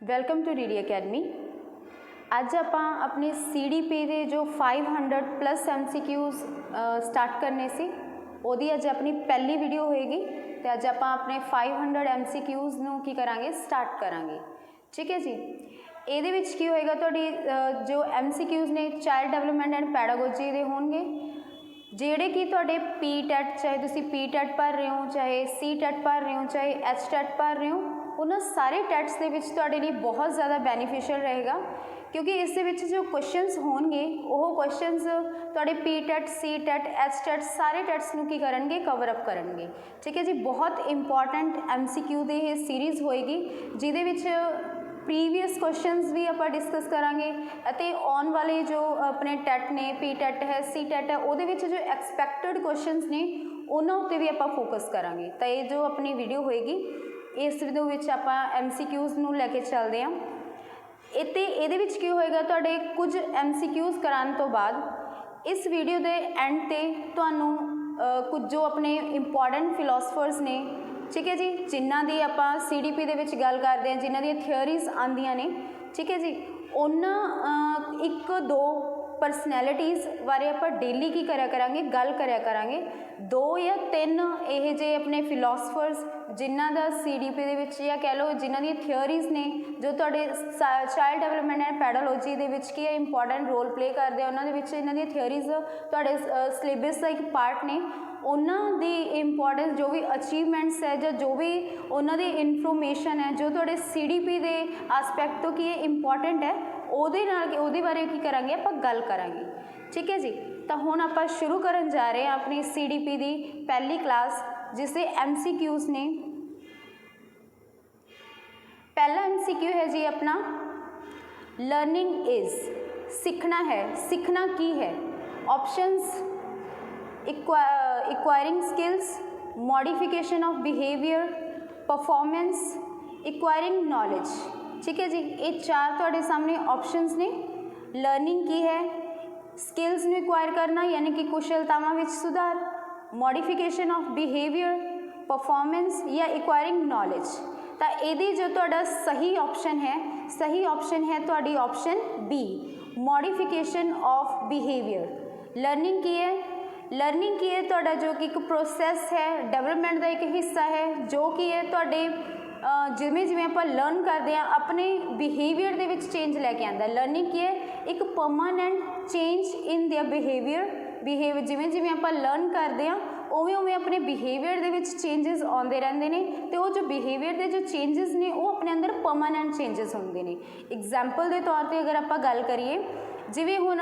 Welcome to DD academy. अज आपां अपने CDP के जो 500 प्लस MCQs स्टार्ट करने से ओदी अज अपनी पहली वीडियो होएगी। तो अज आपां अपने 500 MCQs नूं की करांगे स्टार्ट करांगे। ठीक है जी। ਇਹਦੇ ਵਿੱਚ ਕੀ ਹੋਏਗਾ ਤੁਹਾਡੀ जो MCQs ने चाइल्ड डेवलपमेंट एंड पैडागोजी ਦੇ ਹੋਣਗੇ ਜਿਹੜੇ कि ਤੁਹਾਡੇ PTET चाहे ਤੁਸੀਂ PTET ਭਰ ਰਹੇ ਹੋ ਚਾहे CTET ਭਰ ਰਹੇ ਹੋ ਚਾहे HTET ਭਰ ਰਹੇ ਹੋ उन्होंने सारे टैट्स के ਤੁਹਾਡੇ ਲਈ बहुत ज़्यादा बेनीफिशियल रहेगा क्योंकि इस जो क्वेश्चनस होंगे वो क्वेश्चनस ਤੁਹਾਡੇ PTET CTET HTET सारे टैट्स ਨੂੰ ਕੀ ਕਰਨਗੇ कवर अप करनगे। ठीक है जी। बहुत इंपॉर्टेंट MCQ ਦੀ ਇਹ सीरीज़ होएगी ਜਿਹਦੇ ਵਿੱਚ प्रीवियस क्वेश्चनस भी आप डिस्कस करांगे ਅਤੇ आने वाले जो अपने टैट ने PTET है CTET है ਉਹਦੇ ਵਿੱਚ जो एक्सपैक्टेड क्वेश्चनस ने उन्होंने उत्ते भी आप फोकस करांगे। तो ये जो अपनी वीडियो होएगी इस वीडियो विच आपां MCQs नूं लैके चलते हैं। इत्ते इहदे विच की होएगा तुहाडे कुछ MCQs कराने तो बाद इस वीडियो के एंड ते तुहानूं कुछ जो अपने इंपॉर्टेंट फिलोसफर्स ने ठीक है जी जिन्हां दी आपां CDP दे विच गल करदे हैं जिन्हां दी थियोरीज आंदियां ने ठीक है जी उन्हां एक दो परसनैलिटीज़ बारे आप डेली की करा करांगे गल करा करांगे। 2 या 3 ये जे अपने फिलोसफर्स जिन्हां दा CDP दे विच या कह लो जिन्हां दी थियोरीज़ ने जो तुहाडे चाइल्ड डेवलपमेंट एंड पैडालॉजी दे विच की इंपॉर्टेंट रोल प्ले करदे आ उन्हां दे विच इन्हां दी थियोरीज़ तुहाडे सिलेबस का एक पार्ट ने उन्हां दी इंपॉर्टेंस जो भी अचीवमेंट्स है जो भी उन्हां दी इनफॉर्मेशन है जो तुहाडे CDP दे आसपैक्ट तो की इंपॉर्टेंट है ਉਹਦੇ बारे की करांगे आप गल करांगे। ठीक है जी। तो हुण आप शुरू करन जा रहे हैं अपनी CDP की पहली क्लास जिसे MCQs ने। पहला MCQ है जी अपना लर्निंग इज सीखना है सीखना की है। Options acquiring skills modification of behaviour performance acquiring knowledge. ठीक है जी। ये 4 तुहाडे सामने ऑप्शंस ने। लर्निंग की है स्किल्स नूं एक्वायर करना यानी कि कुशलतावां विच सुधार मॉडिफिकेशन ऑफ बिहेवियर परफॉर्मेंस या एक्वायरिंग नॉलेज। तो ये जो तुहाडा सही ऑप्शन है तुहाडी option B modification of behaviour. Learning की है तुहाडा जो कि एक प्रोसैस है डेवलपमेंट का एक हिस्सा है जो कि है तुहाडे जिमें जिमें आप लर्न करते हैं अपने बिहेवियर दे विच चेंज लैके आंदा। लर्निंग की है एक permanent change in their behaviour जिमें जिमें आप लर्न करते हैं उवें उवें अपने बिहेवियर दे विच चेंजिस आते रहते हैं तो वो जो बिहेवियर के जो चेंजिस ने वो अपने अंदर परमानेंट चेंजिस होंगे ने। एग्जाम्पल के तौर पर अगर आप गल करिए जिवें हुण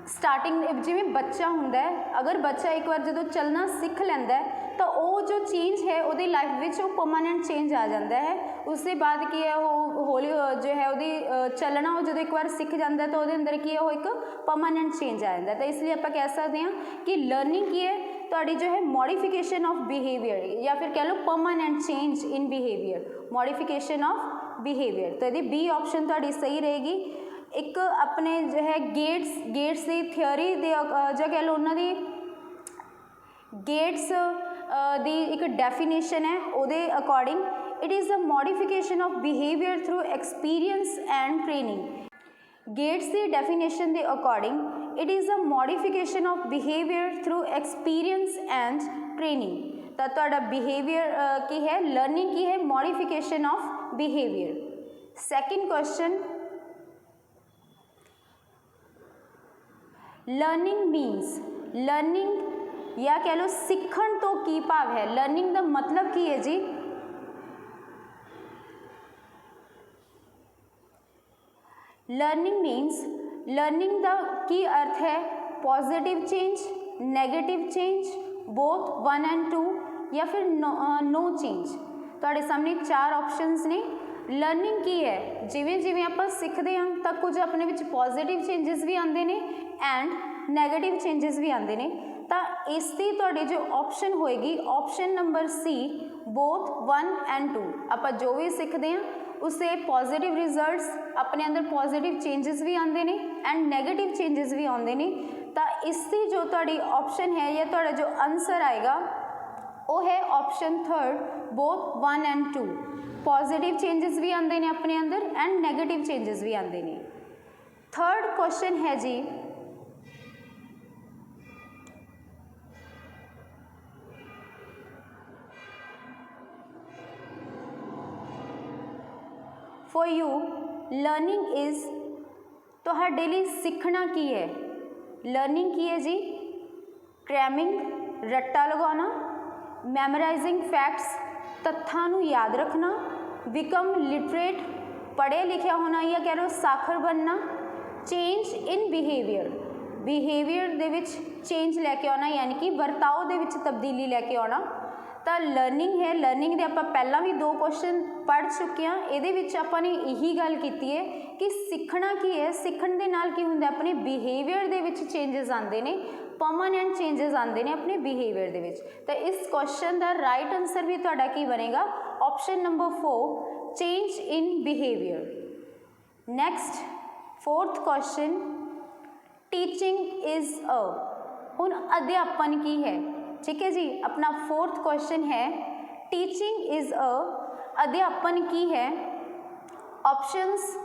स्टार्टिंग जिमें बच्चा होंदा है अगर बच्चा एक बार जो चलना सीख लैंदा है तो वो जो चेंज है वो लाइफ में वो परमानेंट चेंज आ जाता है। उसके बाद की है वो हौली जो है वो चलना वो जो एक बार सीख जाता है तो वो अंदर की है वो एक परमानेंट चेंज आ जाता है। तो इसलिए आप कह सकते हैं कि लर्निंग की है तो जो है मॉडिफिकेशन ऑफ बिहेवियर या फिर कह लो permanent change in behaviour modification of behaviour. तो यदि बी ऑप्शन तो सही रहेगी। एक अपने जो है गेट्स की थियोरी जो कह लो उन्होंने गेट्स दी एक डेफिनेशन है ਉਹਦੇ according it is the modification of behaviour through experience and training. Gates की डेफिनेशन के according it is the modification of behaviour through experience and training. तो तुहाडा बिहेवियर की है लर्निंग की है modification of behaviour. Second question learning means learning या कह लो सीखण तो की भाव है। लर्निंग का मतलब की है जी लर्निंग मीनस लर्निंग का की अर्थ है positive change negative change both 1 and 2 या फिर नो चेंज। तुहाडे सामने 4 ऑप्शंस ने। लर्निंग की है जिवें जिवें आप सीखते हैं तो कुछ अपने विच पॉजिटिव चेंजिस भी आते हैं एंड नैगेटिव चेंजिस भी आते हैं। तो इसकी तुहाडी जो ऑप्शन होएगी option number C both 1 and 2। आप जो भी सीखते हैं उससे पॉजिटिव रिजल्ट्स अपने अंदर पॉजिटिव चेंजिस भी आते हैं एंड नैगेटिव चेंजिस भी आते हैं। तो इसकी जो तुहाडी ऑप्शन है या तुहाडा जो आंसर आएगा वो है option 3 both 1 and 2। Positive changes भी आते हैं अपने अंदर एंड नैगेटिव चेंजेस भी आते हैं। थर्ड क्वेश्चन है जी, फॉर यू लर्निंग इज, तुहाडे लई सीखना की है, लर्निंग की है जी, क्रैमिंग रट्टा लगाना, मैमोराइजिंग फैक्ट्स तत्थां नूं याद रखना, बिकम लिटरेट पढ़े लिखिया होना या कह लो साखर बनना, change in behaviour, behaviour they which change लैके आना यानी कि वरताओ दे विच तब्दीली लैके आना। तो लर्निंग है, लर्निंग दे आपां पहलां भी 2 क्वेश्चन पढ़ चुके हैं। इहदे विच आपां ने यही गल कीती है कि सीखना की है, सीखण दे नाल की हुंदा अपने बिहेवियर दे विच चेंजेस आंदे ने, परमानेंट चेंजेस आंदे ने अपने बिहेवियर दे विच। तो इस क्वेश्चन का राइट आंसर भी तुहाडा की बनेगा option number 4, change in behaviour. Next fourth question, teaching is a, हुण अध्यापन की है, ठीक है जी। अपना फोर्थ क्वेश्चन है टीचिंग इज अ, अध्यापन की है। Options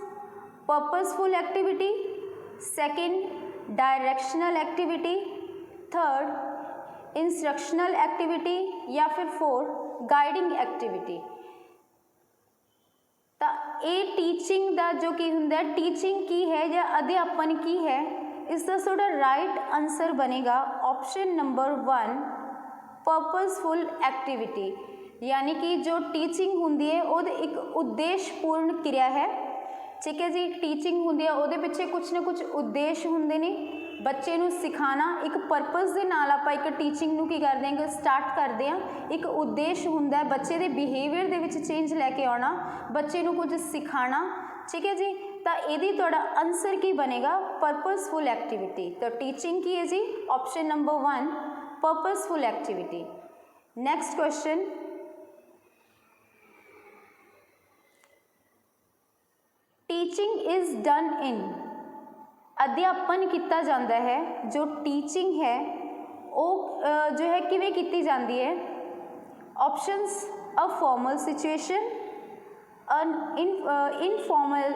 purposeful activity, second directional activity, third instructional activity या फिर फोर्थ गाइडिंग एक्टिविटी। तो ये टीचिंग का जो की हुंदा है, टीचिंग की है या अध्यापन की है, इसका थोड़ा राइट आंसर बनेगा ऑप्शन नंबर 1, पर्पसफुल एक्टिविटी। यानी कि जो टीचिंग हुंदी है वो एक उद्देशपूर्ण क्रिया है, ठीक है जी। टीचिंग हुंदी है वो पिछे कुछ ना कुछ उद्देश्य हुंदे ने, बच्चे नूं सिखाना एक परपस दे नाल आपां एक टीचिंग नूं की करदे हां, स्टार्ट करदे हां। एक उद्देश्य हुंदा है बच्चे दे बिहेवियर दे विच चेंज लैके आउणा, बच्चे नूं कुछ सिखाना, ठीक है जी। तो यदि तुहाडा आंसर की बनेगा पर्पसफुल एक्टिविटी। तो टीचिंग की है जी option number 1, purposeful activity. Next question, teaching is done in, अध्यापन किया जाता है, जो टीचिंग है वो जो है किवें की जाती है। Options a formal situation, informal,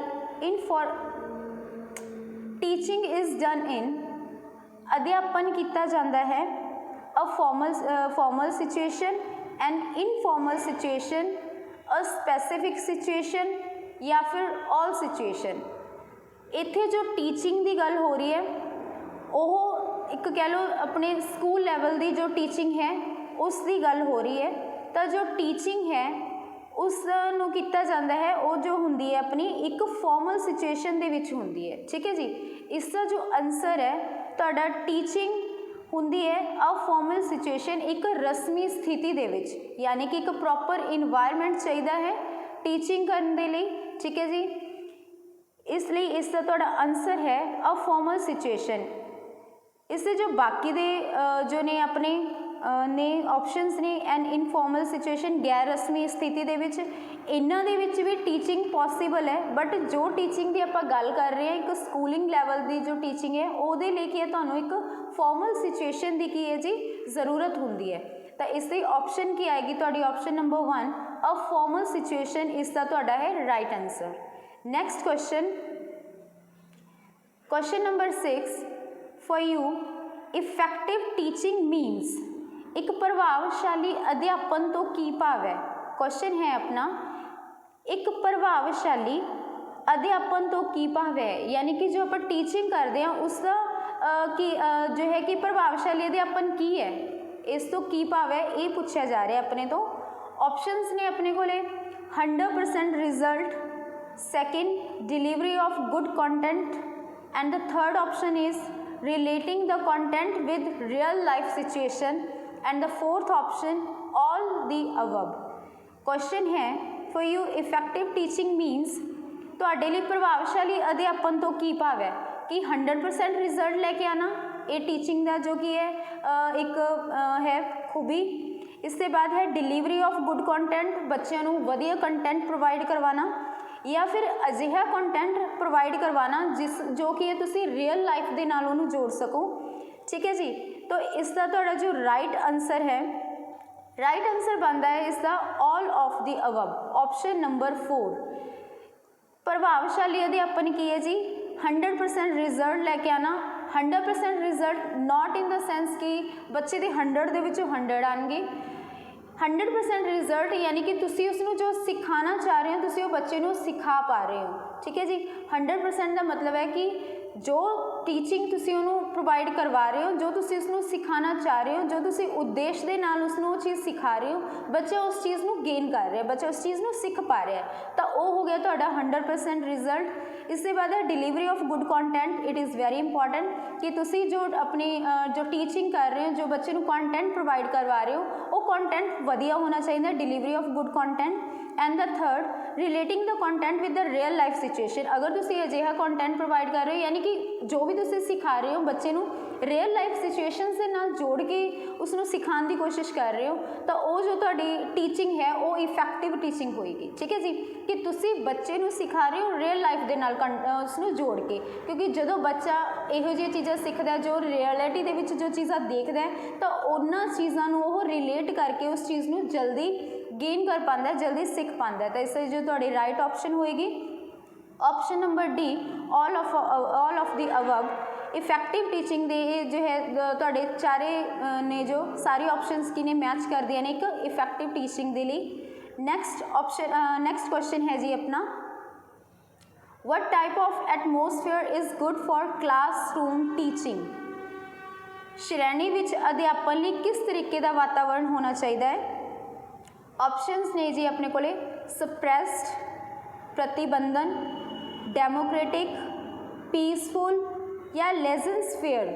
teaching is done in, अध्यापन किया जाता है a formal situation, and informal situation, a specific situation या फिर ऑल सिचुएशन। इत्थे जो टीचिंग की गल हो रही है वो एक कह लो अपने स्कूल लैवल की जो टीचिंग है उसकी गल हो रही है। तो जो टीचिंग है उसनूं किया जाता है वो जो हुंदी है अपनी एक फॉर्मल सिचुएशन दे विच हुंदी है, ठीक है जी। इसका जो आंसर है तुहाडा टीचिंग हुंदी है अ फॉर्मल सिचुएशन, एक रस्मी स्थिति दे विच, यानी कि एक प्रॉपर इन्वायरमेंट चाहिए है टीचिंग करने के लिए, ठीक है जी। इसलिए इसका तुहाडा आंसर है अ फॉर्मल सिचुएशन। इससे जो बाकी दे जो ने अपने ने ऑप्शंस ने एंड इनफॉर्मल सिचुएशन गैर रस्मी स्थिति दे विच, इन्हां दे विच भी टीचिंग पॉसीबल है, बट जो टीचिंग की आपां गल कर रहे हैं एक स्कूलिंग लैवल की जो टीचिंग है उहदे लई की है तुहानूं एक फॉर्मल सिचुएशन की है जी जरूरत हुंदी है। तो इसलिए ऑप्शन की आएगी तुहाडी option number 1, a formal situation इसका तुहाडा है right answer. Next question, question number 6, for you effective teaching means, एक प्रभावशाली अध्यापन तो की भाव है। क्वेश्चन है अपना, एक प्रभावशाली अध्यापन तो की भाव है, यानी कि जो आप टीचिंग करते हैं उसका की जो है कि प्रभावशाली अध्यापन की है, इस तो की भाव है ये पूछा जा रहा है अपने तो। ऑप्शंस ने अपने को 100% result, second delivery of good content, and the third option is relating the content with real life situation, and the fourth option all the above. Question है for you effective teaching means, तुहाडे लई प्रभावशाली अध्यापन तो की भाव है कि 100% रिजल्ट लेके आना, ये टीचिंग का जो कि है एक है खूबी। इसके बाद है डिलीवरी ऑफ गुड कंटेंट, बच्चों को वधिया कंटेंट प्रोवाइड करवाना, या फिर अजिहा कंटेंट प्रोवाइड करवाना जिस जो कि है तुसी रियल लाइफ के नाल उहनूं जोड़ सको, ठीक है जी। तो इसका तुहाडा जो राइट आंसर है राइट आंसर बनता है इसका all of the above, option number 4। प्रभावशाली अध्यापन की है जी 100% रिजल्ट लैके आना। 100% result not in the sense कि बच्चे के 100 ਦੇ ਵਿੱਚੋਂ 100 ਆਣਗੇ। 100% रिजल्ट यानी कि तुसी उसनों जो सिखाना चाह रहे हो तुसी वो बच्चे ਨੂੰ सिखा पा रहे हो। ठीक है जी, 100% का मतलब है कि जो टीचिंग तुसी ਉਹਨੂੰ प्रोवाइड करवा रहे हो, जो तुसी उसनों सिखाना चाह रहे हो, जो तुसी उद्देश्य ਦੇ ਨਾਲ उसनों वो चीज़ सिखा रहे हो, बच्चा उस चीज़ ਨੂੰ गेन कर रहा है, बच्चा उस चीज़ ਨੂੰ सिख पा रहा है, तो वो हो गया ਤੁਹਾਡਾ 100% रिजल्ट। इसके बाद है delivery of good content. It is very important कि तुसी जो अपनी जो टीचिंग कर रहे हो, जो बच्चे ਨੂੰ कंटेंट प्रोवाइड करवा रहे हो, वो कंटेंट वधिया होना चाहिए, delivery of good content. And the third relating the content with the real life situation. अगर तुसी अजिहा कंटेंट प्रोवाइड कर रहे हो यानी कि जो भी तुसी सिखा रहे हो बच्चे ਨੂੰ रियल लाइफ सिचुएशन के नाल जोड़ के उसनों सिखाने की कोशिश कर रहे हो, तो वो जो तुहाडी टीचिंग है वो इफैक्टिव टीचिंग होएगी। ठीक है जी, कि तुसी बच्चे ਨੂੰ सिखा रहे हो रियल लाइफ के नाल उसनों जोड़ के, क्योंकि जो बच्चा इहो जी चीज़ां सीखता है, जो रियलिटी के विच जो चीज़ां देखता है, तो उन्हां चीज़ों को वो रिलेट करके उस चीज़ को जल्दी गेन कर पाता है, जल्दी सीख पाता है। तो इसलिए जो तुहाडी राइट ऑप्शन होएगी option number D, all of the above. Effective teaching दे जो है तुहाडे चारे ने जो सारी ऑप्शनस की ने मैच कर दिया ने एक इफैक्टिव टीचिंग के लिए। नेक्स्ट क्वेश्चन है जी अपना, what type of atmosphere is good for classroom teaching. श्रेणी विच अध्यापन लई किस तरीके का वातावरण होना चाहिए है। ऑप्शनस ने जी अपने कोले सप्रैस्ड, प्रतिबंधन, डेमोक्रेटिक, पीसफुल या लेजेंसफेयर।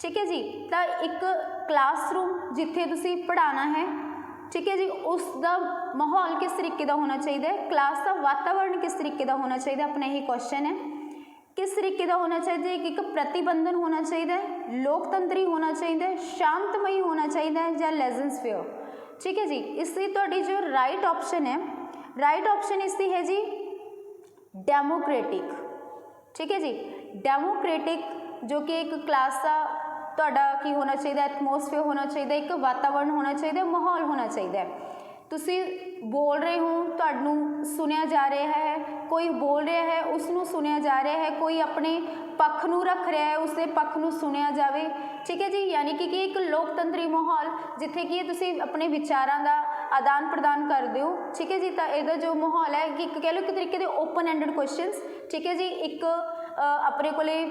ठीक है जी, तो एक क्लासरूम जिथे तुसी पढ़ाना है, ठीक है जी, उसका माहौल किस तरीके का होना चाहिए, क्लास का वातावरण किस तरीके का होना चाहिए, अपना यही क्वेश्चन है। किस तरीके का होना चाहिए, एक प्रतिबंधन होना चाहिए, लोकतंत्री होना चाहिए, शांतमयी होना चाहिए या लेजेंसफेयर। ठीक है जी, इसकी तुहाडी जो राइट ऑप्शन है, राइट ऑप्शन इसकी है जी डेमोक्रेटिक। ठीक है जी, डेमोक्रेटिक जो कि एक क्लास का तुहाडा की होना चाहिए, एटमोसफेयर होना चाहिए, एक वातावरण होना चाहिए, माहौल होना चाहिए। तुसी बोल रहे हो, तुहानू सुनिया जा रहा है, कोई बोल रहा है उसनू सुनिया जा रहा है, कोई अपने पक्ष नू रख रहा है उसके पक्ष नू सुनिया जाए। ठीक है जी, यानी कि एक लोकतंत्री माहौल जिथे कि तुसी अपने विचारों का आदान प्रदान करते हो। ठीक है जी, तो यदा जो माहौल है कि कह लो एक तरीके के ओपन एंडेड क्वेश्चनस। ठीक है जी, एक अपने कोले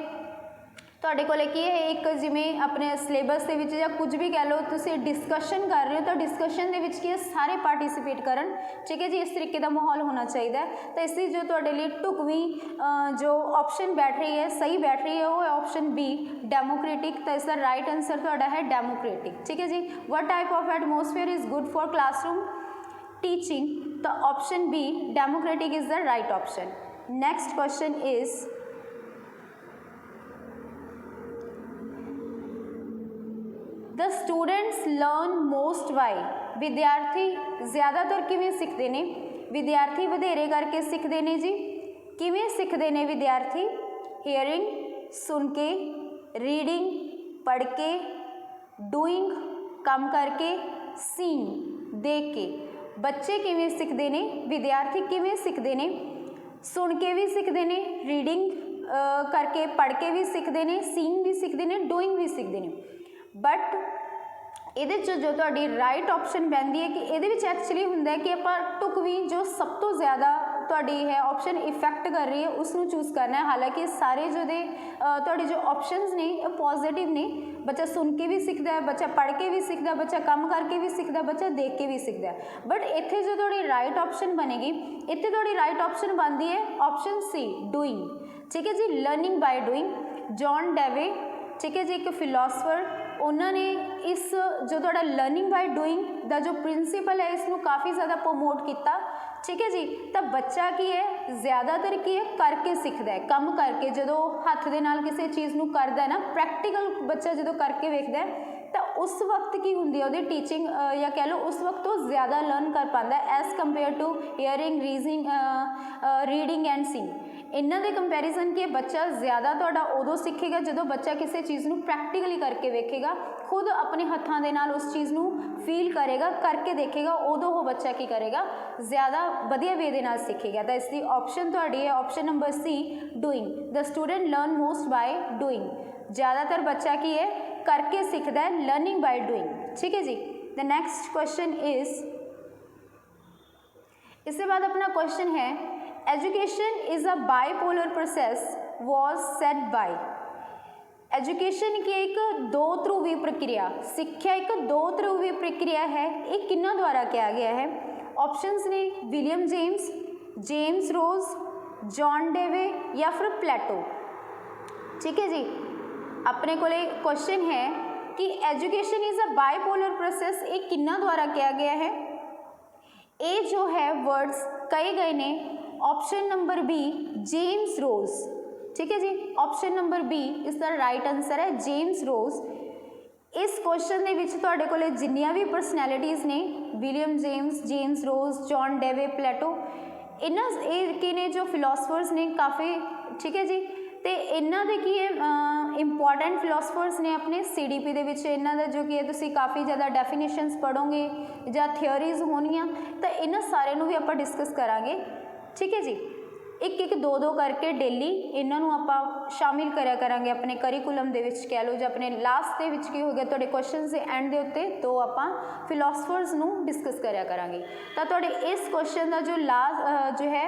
तुहाडे कोले की है एक जिमें अपने सिलेबस के विच या कुछ भी कह लो तुसी डिस्कशन कर रहे हो, तो डिस्कशन के विच की सारे पार्टिसिपेट करन। ठीक है जी, इस तरीके का माहौल होना चाहिए। तो इसलिए जो तुहाडे लिए ढुकवीं जो ऑप्शन बैठ रही है, सही बैठ रही है, वो है ऑप्शन बी डेमोक्रेटिक। तो इसका राइट आंसर तुहाडा है डेमोक्रेटिक। ठीक है जी, what type of atmosphere is good for classroom teaching, तो option B democratic is the right option. Next question is the students learn most by. विद्यार्थी ज़्यादातर किवें सीखते हैं, विद्यार्थी वधेरे करके सीखते हैं जी। किवें सीखते हैं विद्यार्थी, हेयरिंग सुन के, रीडिंग पढ़ के, डूइंग काम करके, सीइंग देख के। बच्चे किवें सीखते हैं, विद्यार्थी किवें सीखते हैं, सुन के भी सीखते हैं, रीडिंग करके पढ़ के भी सीखते हैं, सीइंग भी सीखते हैं, डूइंग भी सीखते हैं। बट ये जो तुहाडी राइट ऑप्शन पैंदी है कि ये एक्चुअली होंगे कि आप ढुकवीं जो सब तो ज़्यादा तुहाडी है ऑप्शन इफैक्ट कर रही है उसनू चूज़ करना है। हालांकि सारे जो तुहाडे जो ऑप्शनस ने पॉजिटिव ने, बच्चा सुन के भी सीखता है, बच्चा पढ़ के भी सीखता है, बच्चा काम करके भी सीखता है, बच्चा देख के भी सीखता है। बट इत्थे जो तुहाडी राइट ऑप्शन बनेगी, इत्थे तुहाडी राइट ऑप्शन बनती है ऑप्शन सी डूइंग। ठीक है जी, learning by doing. John Dewey, ठीक है जी, एक फिलोसफर, उन्होंने इस जो थोड़ा लर्निंग बाय डूइंग का जो प्रिंसीपल है इसको काफ़ी ज़्यादा प्रमोट किया। ठीक है जी, तो बच्चा की है ज़्यादातर की है करके सीखता है, कम करके जो हथ दे नाल किसी चीज़ को करता है ना, प्रैक्टिकल बच्चा जो करके वेखता है तो उस वक्त की होंगी वो टीचिंग या कह लो उस वक्त वो ज़्यादा लर्न कर पाता है as compare to hearing, reading and seeing. इन्हों के कंपैरिजन कि बच्चा ज़्यादा तुहाडा उदों सीखेगा जो बच्चा किसी चीज़ को प्रैक्टिकली करके वेखेगा, खुद अपने हत्थां दे नाल उस चीज़ नूं फील करेगा, करके देखेगा, उदों वो बच्चा की करेगा, ज़्यादा वधिया वे दे नाल सीखेगा। तो इसकी ऑप्शन तुहाडी है option number C, doing. The student learn most by doing. ज़्यादातर बच्चा की है करके सीखता है, लर्निंग बाय डूइंग। ठीक है जी। द नेक्स्ट क्वेश्चन इज, इसके बाद अपना क्वेश्चन है, education is a bipolar process was said bye. Education की एक दो ध्रुवी प्रक्रिया, शिक्षा एक दो ध्रुवी प्रक्रिया है, ये किन्ना द्वारा किया गया है? ऑप्शंस ने विलियम जेम्स, जेम्स रोज, जॉन डेवे या फिर प्लेटो। ठीक है जी। अपने को क्वेश्चन है कि education is a bipolar process, ये किन्ना द्वारा किया गया है? ए जो है वर्ड्स कहे गए ने ऑप्शन नंबर बी, जेम्स रोज। ठीक है जी, ऑप्शन नंबर बी इसका राइट आंसर है, जेम्स रोज। इस क्वेश्चन के विच तुहाडे कोले जिन्नियां भी पर्सनैलिटीज़ ने, विलियम जेम्स, जेम्स रोज, जॉन डेवे, प्लेटो, इन्हां के ने जो फिलोसफर्स ने काफ़ी, ठीक है जी। तो इन्हां दे की इंपॉर्टेंट फिलोसफर्स ने अपने CDP दे विच, इन्हां दा जो कि है तुसीं काफ़ी ज़्यादा डेफिनेशनस पढ़ोगे या थियोरीज होनियां, तो इन्हां सारे नूं भी आपां डिस्कस करांगे। ठीक है जी। एक एक दो दो करके डेली इन्हों आप शामिल करा करांगे अपने करिकुलम दे विच, कह लो जो अपने लास्ट दे विच की हो गया तुहाडे क्वेश्चन के एंड दे उत्ते, तो आप फिलोसफर्स नूं डिस्कस करा करांगे। तो तुहाडे इस क्वेश्चन का जो लास्ट जो है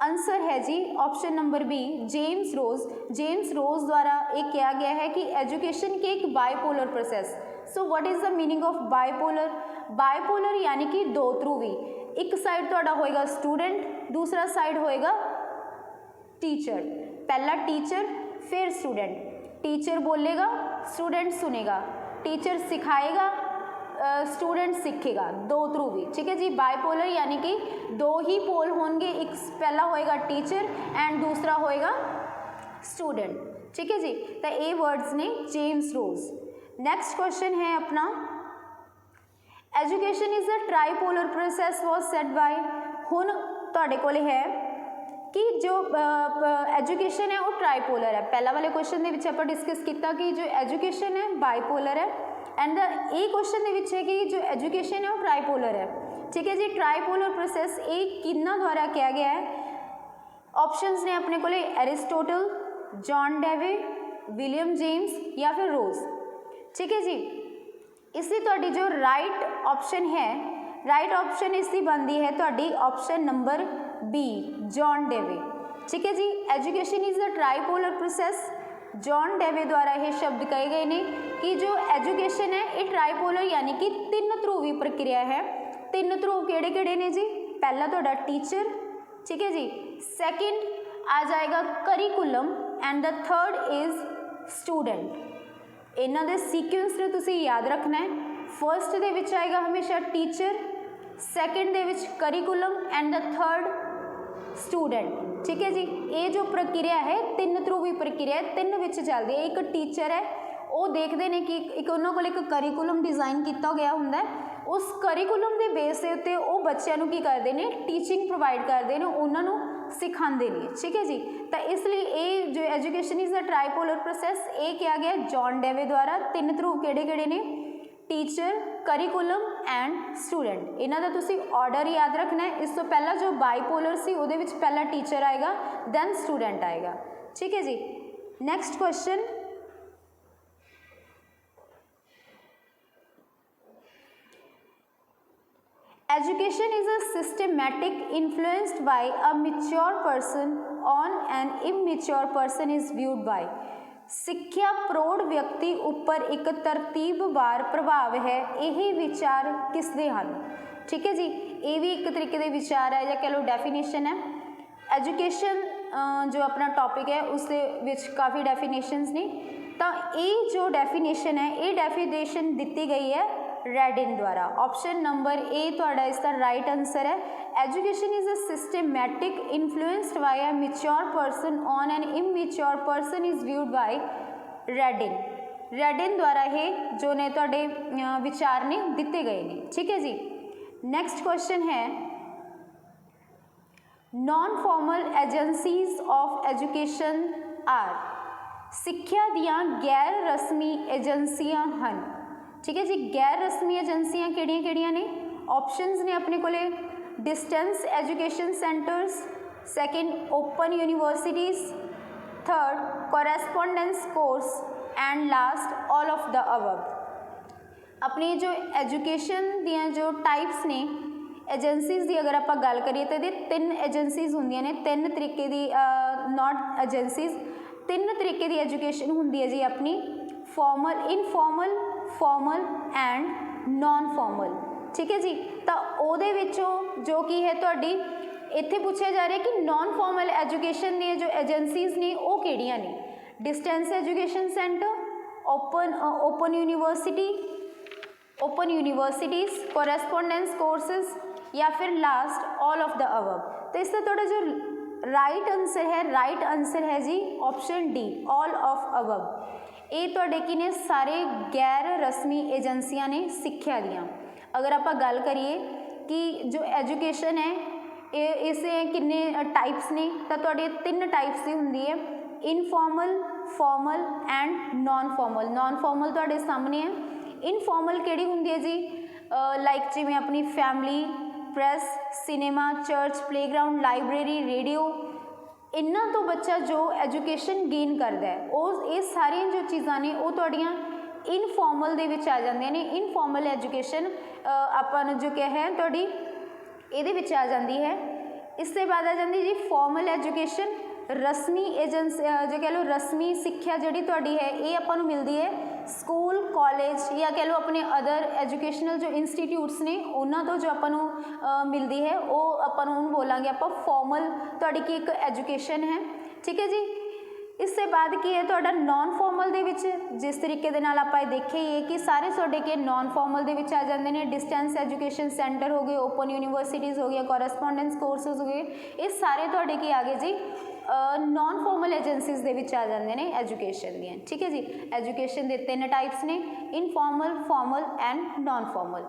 आंसर है जी ऑप्शन नंबर बी, जेम्स रोज। जेम्स रोज द्वारा एक किया गया है कि एजुकेशन की एक bipolar process. So what is the meaning of bipolar? Bipolar यानी कि दो ध्रुवी, एक साइड तुहाडा होएगा स्टूडेंट, दूसरा साइड होएगा टीचर। पहला टीचर फिर स्टूडेंट, टीचर बोलेगा स्टूडेंट सुनेगा, टीचर सिखाएगा स्टूडेंट सीखेगा, दो ध्रुवी। ठीक है जी। बाईपोलर यानी कि दो ही पोल होंगे, एक पहला होएगा टीचर एंड दूसरा होएगा स्टूडेंट। ठीक है जी। तो ये वर्ड्स ने जेम्स रोज। नेक्स्ट क्वेश्चन है अपना, education is a tripolar process was said bye. हुण तुहाडे कोल है कि जो एजुकेशन है वो ट्राईपोलर है। पहला वाले क्वेश्चन के आप डिस्कस किया कि जो एजुकेशन है बाईपोलर है, एंड ये क्वेश्चन के है कि जो एजुकेशन है वो ट्राईपोलर है। ठीक है जी। ट्राईपोलर प्रोसेस ये किन्ना द्वारा किया गया है? ऑप्शंस ने अपने को Aristotle, John Dewey, William James या फिर रोज। ठीक है जी। इसकी तुहाडी जो राइट ऑप्शन है, राइट ऑप्शन इसकी बनती है तुहाडी option number B, John Dewey. ठीक है जी। Education is a tripolar process, John Dewey द्वारा ये शब्द कहे गए ने कि जो एजुकेशन है ये ट्राईपोलर यानी कि तीन ध्रुवी प्रक्रिया है। तीन ध्रुव केड़े केड़े ने जी? पहला तुहाडा टीचर, ठीक है जी, सेकंड आ जाएगा curriculum and the third is student. इन्हां दे सीक्वेंस ने तुसीं याद रखना है। फर्स्ट दे विच आएगा हमेशा teacher, second they which curriculum and the third student. ठीक है जी। ये जो प्रक्रिया है तीन ध्रुवी प्रक्रिया है, तीन विच चलती है। एक टीचर है वो देखते हैं कि एक उन्होंने को एक करिकुलम डिजाइन किया गया होंगे, उस करिकुलम के बेस के उत्ते वो बच्चों को की करते हैं, टीचिंग प्रोवाइड करते हैं, उन्होंने सिखाते हैं। ठीक है जी। तो इसलिए ये जो education is a tripolar process ये किया गया जॉन डेवे द्वारा। तीन ध्रुव केड़े केड़े ने? Teacher, curriculum and student. इन्हां दा तुसीं ऑर्डर याद रखना है। इस तो पहला जो बाईपोलर सी उहदे विच पहला टीचर आएगा दैन स्टूडेंट आएगा। ठीक है जी। Next question, education is a systematic influenced by a mature person on an immature person is viewed by. सिक्ख्या प्रौढ़ व्यक्ति उपर एक तरतीबवार प्रभाव है, यही विचार किसदे हन? ठीक है जी। ये भी एक तरीके के विचार है या कह लो डेफिनेशन है। एजुकेशन जो अपना टॉपिक है उसके विच काफ़ी डेफिनेशंस ने, तो ये जो डेफिनेशन है ये डेफिनेशन दी गई है रेडिन द्वारा। ऑप्शन नंबर ए तुहाडा इसका राइट आंसर है। Education is a systematic influenced by a mature person on an immature person is viewed by Redden. Redden द्वारा ये जो ने तुहाडे विचार ने दिते गए ने। ठीक है जी। नेक्स्ट क्वेश्चन है, non formal agencies of education are. सिक्ख्या दियां गैर रस्मी एजेंसियां हन। ठीक है जी। गैर रस्मी एजेंसियां किहड़ियां ने? ऑप्शंस ने अपने कोले distance education centres, second open universities, third correspondence course and last all of the above. अपनी जो एजुकेशन दियां जो टाइप्स ने एजेंसीज़ की अगर आप गल करिए तो ये 3 एजेंसीज़ होंदियां ने, 3 तरीके की नॉट एजेंसीज़, 3 तरीके की एजुकेशन होंदी है जी अपनी, formal, informal, formal and non formal. ठीक है जी। तो ਉਹਦੇ ਵਿੱਚੋਂ जो कि है तुहाडी इत्थे पूछा जा रहा है कि नॉन फॉर्मल एजुकेशन दी जो एजेंसीज़ ने वो किहड़ियां ने? Distance education centre, open universities, correspondence courses या फिर last all of the above. तो इसका थोड़ा जो राइट आंसर है जी option D, all of above. ये तुहाडे की ने सारे गैर रस्मी एजेंसियां ने सिक्ख्या दियां। अगर आप गल करिए कि जो एजुकेशन है इस किन्ने टाइप्स ने, तो तुहाडे 3 टाइप्स की हुंदी है, informal, formal and non formal. Non formal तुहाडे सामने है। इनफॉर्मल किहड़ी हुंदी है जी? लाइक जिवें अपनी family, press, cinema, church, playground, library, radio, इन्हां तो बच्चा जो एजुकेशन गेन करता है वो ये सारियां जो चीज़ां ने वो तुहाडियां इनफॉर्मल दे विच आ जांदियां ने। इनफॉर्मल एजुकेशन आपां जो क्या है तुहाडी इहदे विच आ जांदी है। इससे बाद आ जांदी जी फॉर्मल एजुकेशन। रस्मी एजेंसी जो कह लो रस्मी सिक्ख्या जिहड़ी तुहाडी है ये आपां नूं मिलदी है स्कूल, कॉलेज या कह लो अपने अदर एजुकेशनल जो इंस्टीट्यूट्स ने उन्हां तो जो आपां नूं मिलदी है वो आपां नूं बोलांगे आपां फॉर्मल तुहाडी की एक एजुकेशन है। ठीक है जी। इससे बाद की है तुहाडा नॉन फॉर्मल दे विच, जिस तरीके दे नाल आपां देखे ही है कि सारे तुहाडे के नॉन फॉर्मल दे विच आ जांदे ने। डिस्टेंस एजुकेशन सेंटर हो गए, ओपन यूनिवर्सिटीज़ हो गई, कोरेस्पोंडेंस कोर्सेज हो गए, ये सारे तुहाडे की आ गए जी नॉन फॉर्मल एजेंसीज़ दे विच आ जांदे ने एजुकेशन दियां। ठीक है जी। एजुकेशन दे 3 टाइप्स ने, informal, formal and non formal.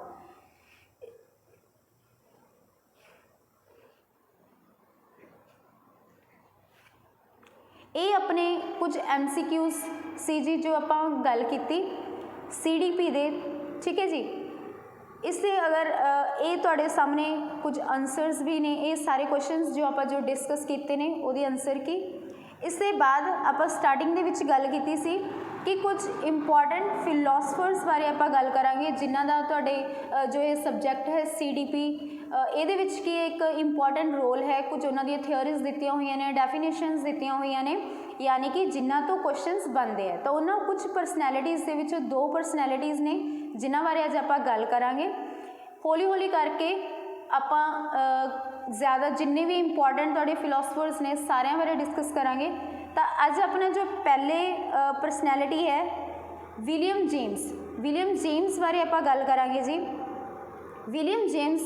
ये अपने कुछ MCQs सी जी जो आप गल की CDP दे। ठीक है जी। इससे अगर ये तुहाडे सामने कुछ आंसर्स भी ने, ये सारे क्वेश्चंस जो आप जो डिस्कस किए ने उहदी आंसर की। इससे बाद आप स्टार्टिंग दे विच गल की सी कि कुछ इंपॉर्टेंट फिलोसफर्स बारे आप गल करांगे जिन्हां दा तुहाडे जो ये सबजैक्ट है CDP ਇਹਦੇ ਵਿੱਚ ਕੀ एक इंपॉर्टेंट रोल है। कुछ उन्होंने थियोरीज दित्तियां हुई ने, डेफिनेशनस दित्तियां हुई ने, यानी कि जिन्हों तो क्वेश्चनस बनते हैं। तो उन्होंने कुछ परसनैलिटीज़ के विच 2 परसनैलिटीज़ ने जिन्हों बारे अज आप गल करांगे। हौली हौली करके आप ज़्यादा जिन्ने भी इंपॉर्टेंट तुहाडे फिलोसफर्स ने सारिਆਂ बारे डिस्कस करांगे। तो अज अपना जो पहले परसनैलिटी है विलियम जेम्स, विलियम जेम्स बारे आप गल करांगे जी। William James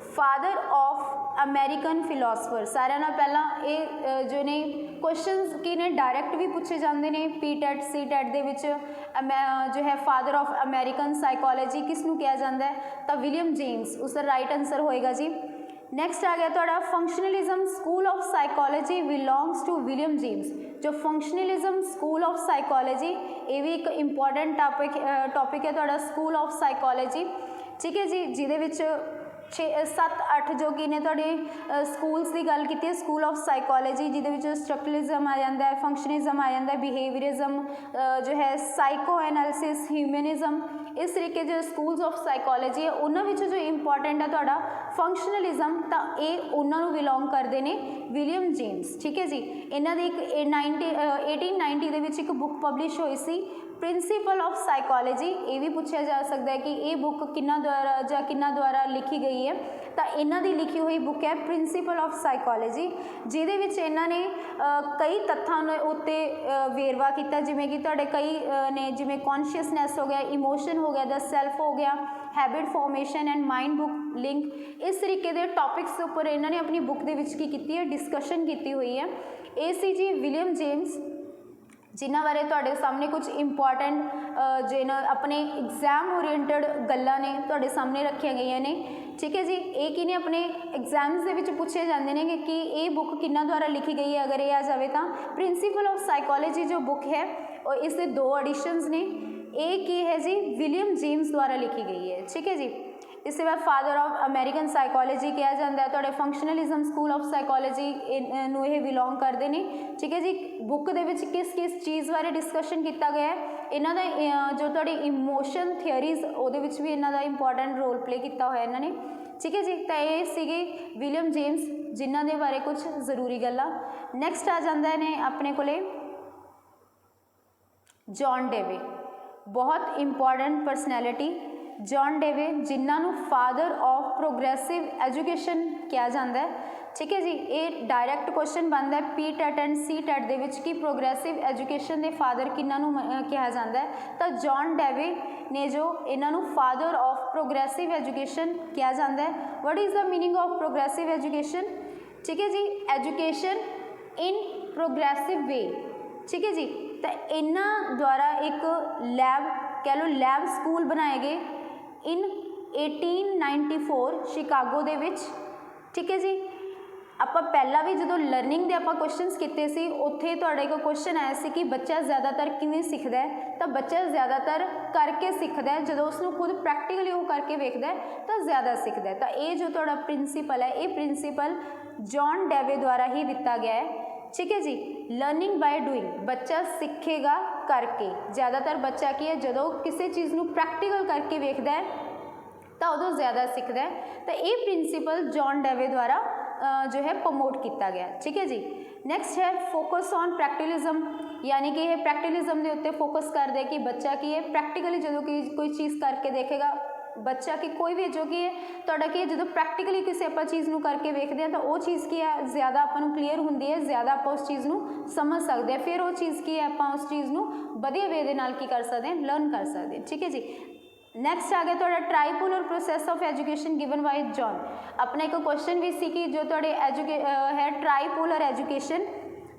father of American philosopher. सारिਆਂ नाल पहला ये जो ने क्वेश्चनस की ने डायरैक्ट भी पूछे जाते हैं PTET CTET दे विच जो है फादर ऑफ अमेरिकन साइकोलॉजी किसनूं कहा जाता है? तो विलियम जेम्स उसका राइट आंसर होएगा जी। नैक्सट आ गया तुहाडा functionalism school of psychology belongs to William James. जो फंक्शनलिज्म स्कूल ऑफ साइकोलॉजी ये भी एक इंपॉर्टेंट टॉपिक है तुहाडा स्कूल ऑफ साइकोलॉजी। ठीक है जी। जिहदे विच 6-7-8 जो कि ने तुहाडे स्कूल्स की गल की स्कूल ऑफ साइकोलॉजी जिहदे विच स्ट्रक्चरलिज्म आ जाता है, फंक्शनिज्म आ जाता है, बिहेवियरिज्म जो है, साइको एनालिसिस, ह्यूमनिज्म, इस तरीके जो स्कूल्स ऑफ साइकोलॉजी है उन्होंने जो इंपॉर्टेंट है तुहाडा फंक्शनलिज्म। तो ये उन्होंने बिलोंग करते हैं विलियम जेम्स। ठीक है जी। इन्हों की एक 1890 दे विच एक बुक पब्लिश हुई सी प्रिंसीपल ऑफ साइकोलॉजी। ये भी पूछा जा सकता है कि ये बुक किन्ना द्वारा या किन्ना द्वारा लिखी गई है। तो इन्हों की लिखी हुई बुक है प्रिंसीपल ऑफ साइकोलॉजी, जिहदे विच इन्होंने कई तत्थां उत्ते वेरवा किया, जिमें कि तुहाडे कई ने जिमें कॉन्शियसनैस हो गया, इमोशन हो गया, द सेल्फ हो गया, habit formation and mind book link, इस तरीके के टॉपिक्स उपर इन्होंने अपनी बुक दे विच की कीती है, डिस्कशन की हुई है। ये सी जी विलियम जेम्स जिन्हों बारे तुहाडे सामने कुछ इंपॉर्टेंट जो अपने एग्जाम ओरिएंटेड गल्लां ने तुहाडे सामने रखिया गई ने। ठीक है जी। ये कि ने अपने एग्जाम्स दे विच पूछे जाते हैं कि ये बुक किन्ना द्वारा लिखी गई है। अगर ये आ जाए तो प्रिंसीपल ऑफ साइकोलॉजी जो बुक है और इसके 2 एडिशनस ने, ये की है जी, विलियम जेम्स द्वारा लिखी गई है, ठीक है जी। इसके बाद फादर ऑफ अमेरिकन साइकोलॉजी कहा जाता है, थोड़े फंक्शनलिज्म स्कूल ऑफ साइकोलॉजी नूं ये बिलोंग करते हैं, ठीक है जी। बुक दे विच किस किस चीज़ बारे डिस्कशन किया गया है, इन्हों का जो थोड़ी इमोशन थियरीज उहदे विच भी इन्हों का इंपॉर्टेंट रोल प्ले किया हुआ इन्होंने, ठीक है जी। तो ये सीगे विलियम जेम्स जिन्हों के बारे कुछ जरूरी गल्लां। नैक्सट आ जाता ने अपने कोले जॉन डेवे, बहुत इंपॉर्टेंट परसनैलिटी जॉन डेवे, जिन्हों फादर ऑफ प्रोग्रैसिव एजुकेशन कहा जाता है, ठीक है जी। ये डायरैक्ट क्वेश्चन बनता है P TET and C TET दे विच कि प्रोग्रैसिव एजुकेशन के फादर किन्हों कहा जाता है, तो जॉन डेवे ने जो इन्हों फादर ऑफ प्रोग्रैसिव एजुकेशन कहा जाता है। What is the meaning of progressive education, ठीक है जी, एजुकेशन इन प्रोग्रैसिव वे, ठीक है जी। तो इन्हों द्वारा एक लैब कह लो लैब स्कूल बनाए गए इन 1894 शिकागो दे विच, ठीक है जी। ਆਪਾਂ ਪਹਿਲਾਂ भी जो लर्निंग के आप क्वेश्चनस किए सी, उत्थे तुहाडे कोल क्वेश्चन आया सी कि बच्चा ज़्यादातर किवें सीखदा है, तो बच्चा ज़्यादातर करके सीखता है, जो उसनूं खुद प्रैक्टिकली वो करके वेखदा है तो ज़्यादा सीखता है। तो ये जो तुहाडा प्रिंसीपल है, ये प्रिंसीपल जॉन डेवे द्वारा ही दिता गया है, ठीक है जी। लर्निंग बाय डूइंग, बच्चा सीखेगा करके, ज़्यादातर बच्चा की है जो किसी चीज़ नूं प्रैक्टिकल करके वेखदा है तो उदों ज़्यादा सीखता है। तो ये प्रिंसीपल जॉन डेवे द्वारा जो है प्रमोट किया गया, ठीक है जी। नैक्सट है फोकस ऑन प्रैक्टिलिज्म, यानी कि यह प्रैक्टिलिज्म के उत्ते फोकस कर दे कि बच्चा की है प्रैक्टिकली जो कि कोई चीज़ करके देखेगा, बच्चा की कोई भी जो कि है तुहाडा की जो प्रैक्टिकली किसी आप चीज़ नूं करके वेखते हैं तो वो चीज़ की है ज़्यादा आपको क्लीयर होंगी है, ज़्यादा आप उस चीज़ नूं समझ सकते हैं, फिर वो चीज़ की है आप उस चीज़ नूं वधिया वे दे नाल की कर सकते हैं, लर्न कर सकते हैं, ठीक है जी। नैक्सट आ गया थोड़ा tripolar process of education given by John. अपना एक क्वेश्चन भी सी कि जो थोड़े है tripolar education,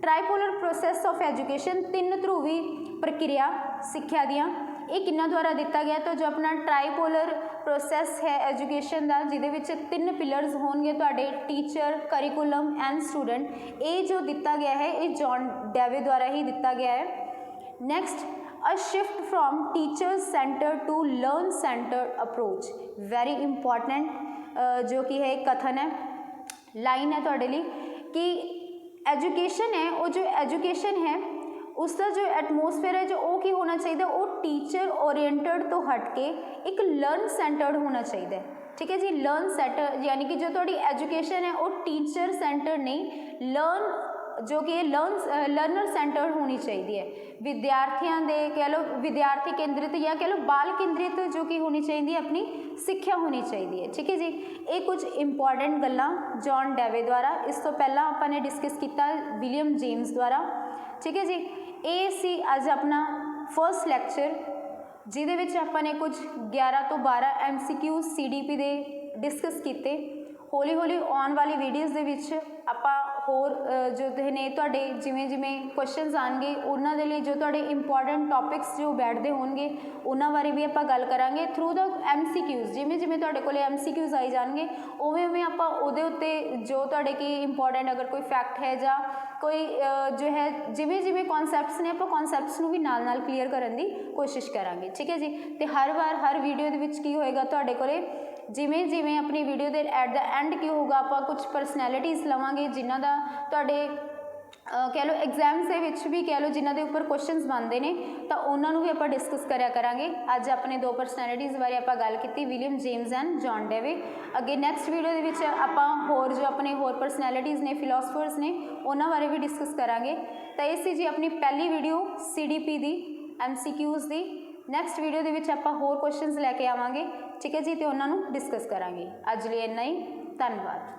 tripolar process of education, तीन ध्रुवी प्रक्रिया सिक्ख्या दियाँ, ये किन्ना द्वारा दिता गया। तो जो अपना ट्राईपोलर प्रोसैस है एजुकेशन का, जिहदे विच तीन पिलर्स होंगे तुहाडे टीचर, करिकुलम एंड स्टूडेंट, ये जो दिता गया है ये जॉन डेवे द्वारा ही दिता गया है। Next a shift from teacher centre to learn centre approach, very important जो कि है कथन है, लाइन है तुहाडे लिए कि एजुकेशन है वो जो एजुकेशन है उसका जो एटमोसफेयर है जो वो की होना चाहिए, वो टीचर ओरिएंटेड तो हट के एक लर्न सेंटर्ड होना चाहिए, ठीक है जी। लर्न सेंटर यानी कि जो थोड़ी एजुकेशन है वो टीचर सेंटर नहीं, लर्न जो कि लर्नर सेंटर्ड होनी चाहिए है, विद्यार्थियों के कह लो विद्यार्थी केंद्रित या कह लो बाल केंद्रित जो कि होनी चाहिए अपनी सिक्ख्या होनी चाहिए है, ठीक है जी। ये कुछ इंपॉर्टेंट गल्लां जॉन डेवे द्वारा, इस तो पहला आपने डिस्कस किया विलियम जेम्स द्वारा, ठीक है जी। ये सी अज अपना फर्स्ट लैक्चर जिहदे विच आपने कुछ 11 तो 12 MCQ CDP दे डिस्कस किए। हौली हौली आने वाली वीडियोज़ दे विच आपां होर जो ने तुहाडे जिमें जिमें क्वेश्चनस आएंगे उन्होंने लिए जो तुहाडे इंपॉर्टेंट टॉपिक्स जो बैठते होंगे उन्होंने बारे भी आपां गल करांगे थ्रू द MCQs, जिमें जिमें तुहाडे कोले MCQs आई जाएंगे उवें उवें आपां उहदे उत्ते जो तुहाडे की इंपॉर्टेंट अगर कोई फैक्ट है या कोई जो है जिमें जिमें कॉन्सैप्ट्स ने आपां कॉन्सैप्ट्स नूं भी नाल नाल क्लीयर करने की कोशिश करांगे, ठीक है जी। तो हर बार हर वीडियो दे विच की होएगा तुहाडे कोले जिमें जिमें अपनी वीडियो के एट द एंड की होगा आप कुछ परसनैलिटीज़ लवांगे जिन्हों का तुहाडे कह लो एग्जाम्स के विच भी कह लो जिन्हों के उपर क्वेश्चनस बनते हैं तो उन्होंने भी आप डिस्कस करा करांगे। अज अपने दो परसनैलिटीज़ बारे आप गल की विलियम जेम्स एंड जॉन डेवे। अगे नैक्सट वीडियो के आप होर जो अपने होर परसनैलिटीज़ ने फिलोसफर्स ने उन्होंने बारे भी डिस्कस करांगे। तो ये सी जी अपनी पहली वीडियो CDP की MCQs की। नैक्सट वीडियो के विच आपां होर क्वेश्चनस लैके आवांगे, ठीक है जी, तो उन्होंने डिस्कस करांगे। अज लिए इन्ना ही, धन्यवाद।